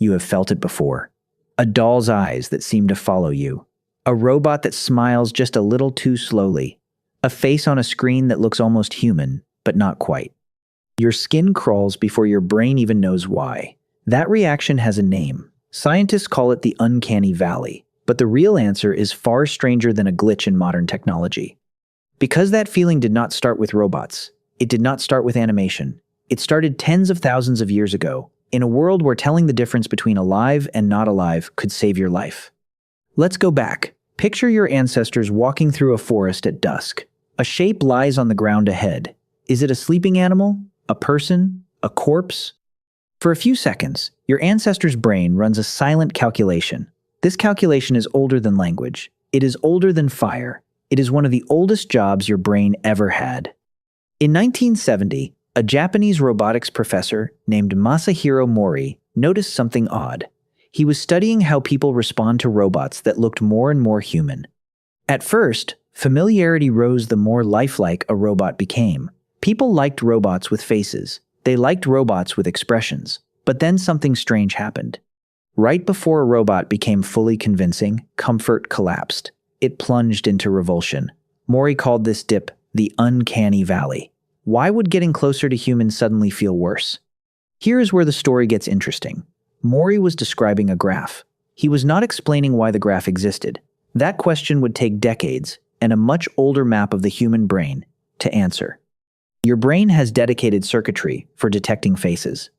You have felt it before. A doll's eyes that seem to follow you. A robot that smiles just a little too slowly. A face on a screen that looks almost human, but not quite. Your skin crawls before your brain even knows why. That reaction has a name. Scientists call it the Uncanny Valley, but the real answer is far stranger than a glitch in modern technology. Because that feeling did not start with robots, it did not start with animation. It started tens of thousands of years ago, in a world where telling the difference between alive and not alive could save your life. Let's go back. Picture your ancestors walking through a forest at dusk. A shape lies on the ground ahead. Is it a sleeping animal? A person? A corpse? For a few seconds, your ancestor's brain runs a silent calculation. This calculation is older than language. It is older than fire. It is one of the oldest jobs your brain ever had. In 1970, a Japanese robotics professor named Masahiro Mori noticed something odd. He was studying how people respond to robots that looked more and more human. At first, familiarity rose the more lifelike a robot became. People liked robots with faces. They liked robots with expressions. But then something strange happened. Right before a robot became fully convincing, comfort collapsed. It plunged into revulsion. Mori called this dip the Uncanny Valley. Why would getting closer to humans suddenly feel worse? Here is where the story gets interesting. Mori was describing a graph. He was not explaining why the graph existed. That question would take decades and a much older map of the human brain to answer. Your brain has dedicated circuitry for detecting faces.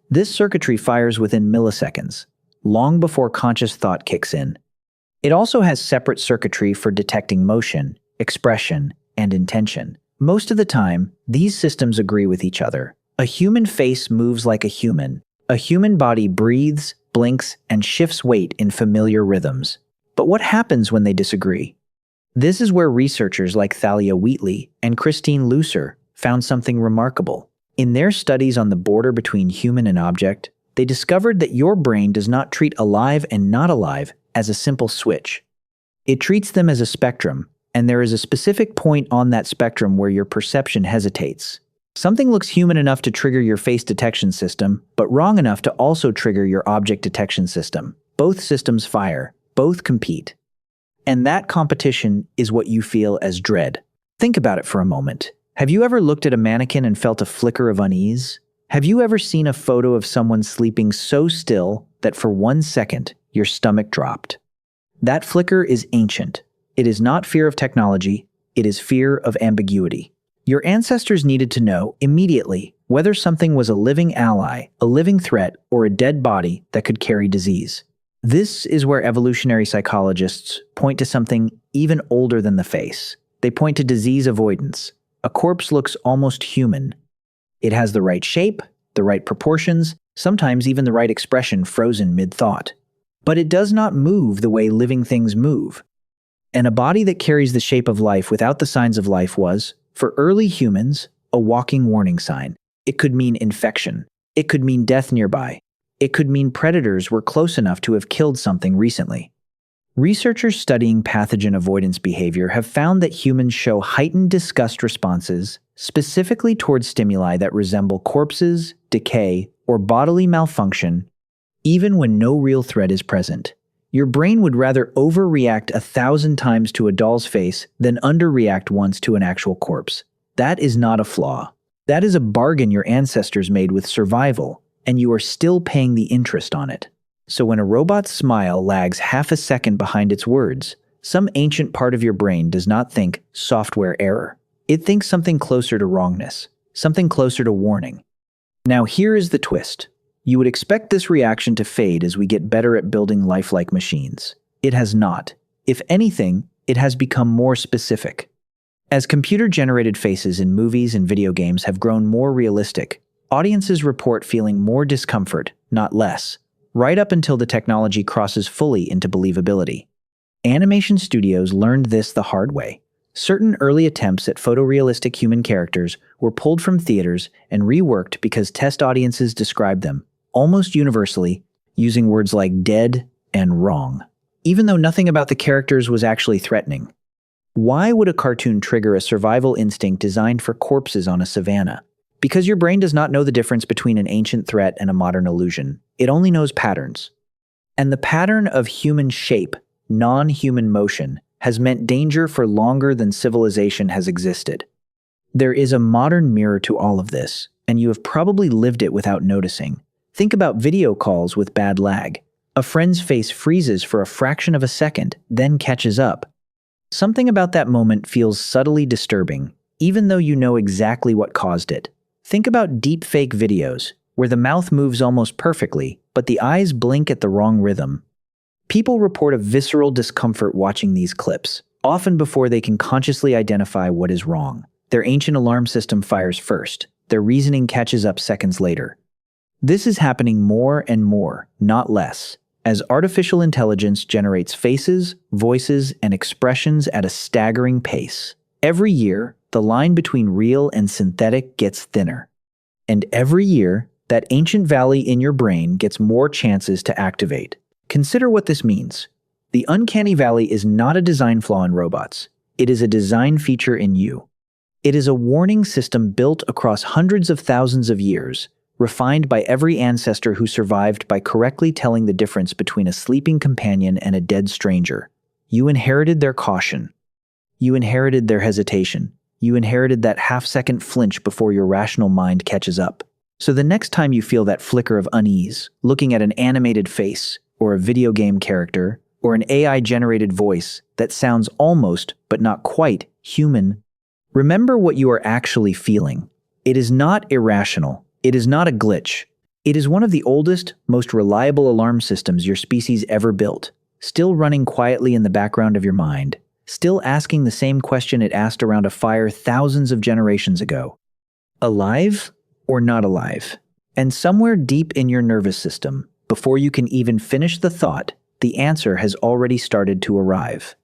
This circuitry fires within milliseconds, long before conscious thought kicks in. It also has separate circuitry for detecting motion, expression, and intention. Most of the time, these systems agree with each other. A human face moves like a human. A human body breathes, blinks, and shifts weight in familiar rhythms. But what happens when they disagree? This is where researchers like Thalia Wheatley and Christine Lusser found something remarkable. In their studies on the border between human and object, they discovered that your brain does not treat alive and not alive as a simple switch. It treats them as a spectrum, and there is a specific point on that spectrum where your perception hesitates. Something looks human enough to trigger your face detection system, but wrong enough to also trigger your object detection system. Both systems fire, both compete. And that competition is what you feel as dread. Think about it for a moment. Have you ever looked at a mannequin and felt a flicker of unease? Have you ever seen a photo of someone sleeping so still that for 1 second, your stomach dropped? That flicker is ancient. It is not fear of technology, it is fear of ambiguity. Your ancestors needed to know immediately whether something was a living ally, a living threat, or a dead body that could carry disease. This is where evolutionary psychologists point to something even older than the face. They point to disease avoidance. A corpse looks almost human. It has the right shape, the right proportions, sometimes even the right expression frozen mid-thought. But it does not move the way living things move. And a body that carries the shape of life without the signs of life was, for early humans, a walking warning sign. It could mean infection. It could mean death nearby. It could mean predators were close enough to have killed something recently. Researchers studying pathogen avoidance behavior have found that humans show heightened disgust responses, specifically towards stimuli that resemble corpses, decay, or bodily malfunction, even when no real threat is present. Your brain would rather overreact 1,000 times to a doll's face than underreact once to an actual corpse. That is not a flaw. That is a bargain your ancestors made with survival, and you are still paying the interest on it. So when a robot's smile lags half a second behind its words, some ancient part of your brain does not think software error. It thinks something closer to wrongness, something closer to warning. Now here is the twist. You would expect this reaction to fade as we get better at building lifelike machines. It has not. If anything, it has become more specific. As computer-generated faces in movies and video games have grown more realistic, audiences report feeling more discomfort, not less, right up until the technology crosses fully into believability. Animation studios learned this the hard way. Certain early attempts at photorealistic human characters were pulled from theaters and reworked because test audiences described them, almost universally, using words like dead and wrong, even though nothing about the characters was actually threatening. Why would a cartoon trigger a survival instinct designed for corpses on a savanna? Because your brain does not know the difference between an ancient threat and a modern illusion. It only knows patterns. And the pattern of human shape, non-human motion, has meant danger for longer than civilization has existed. There is a modern mirror to all of this, and you have probably lived it without noticing. Think about video calls with bad lag. A friend's face freezes for a fraction of a second, then catches up. Something about that moment feels subtly disturbing, even though you know exactly what caused it. Think about deepfake videos, where the mouth moves almost perfectly, but the eyes blink at the wrong rhythm. People report a visceral discomfort watching these clips, often before they can consciously identify what is wrong. Their ancient alarm system fires first. Their reasoning catches up seconds later. This is happening more and more, not less, as artificial intelligence generates faces, voices, and expressions at a staggering pace. Every year, the line between real and synthetic gets thinner. And every year, that ancient valley in your brain gets more chances to activate. Consider what this means. The Uncanny Valley is not a design flaw in robots. It is a design feature in you. It is a warning system built across hundreds of thousands of years, refined by every ancestor who survived by correctly telling the difference between a sleeping companion and a dead stranger. You inherited their caution. You inherited their hesitation. You inherited that half-second flinch before your rational mind catches up. So the next time you feel that flicker of unease, looking at an animated face, or a video game character, or an AI-generated voice that sounds almost, but not quite, human, remember what you are actually feeling. It is not irrational. It is not a glitch. It is one of the oldest, most reliable alarm systems your species ever built, still running quietly in the background of your mind, still asking the same question it asked around a fire thousands of generations ago. Alive or not alive? And somewhere deep in your nervous system, before you can even finish the thought, the answer has already started to arrive.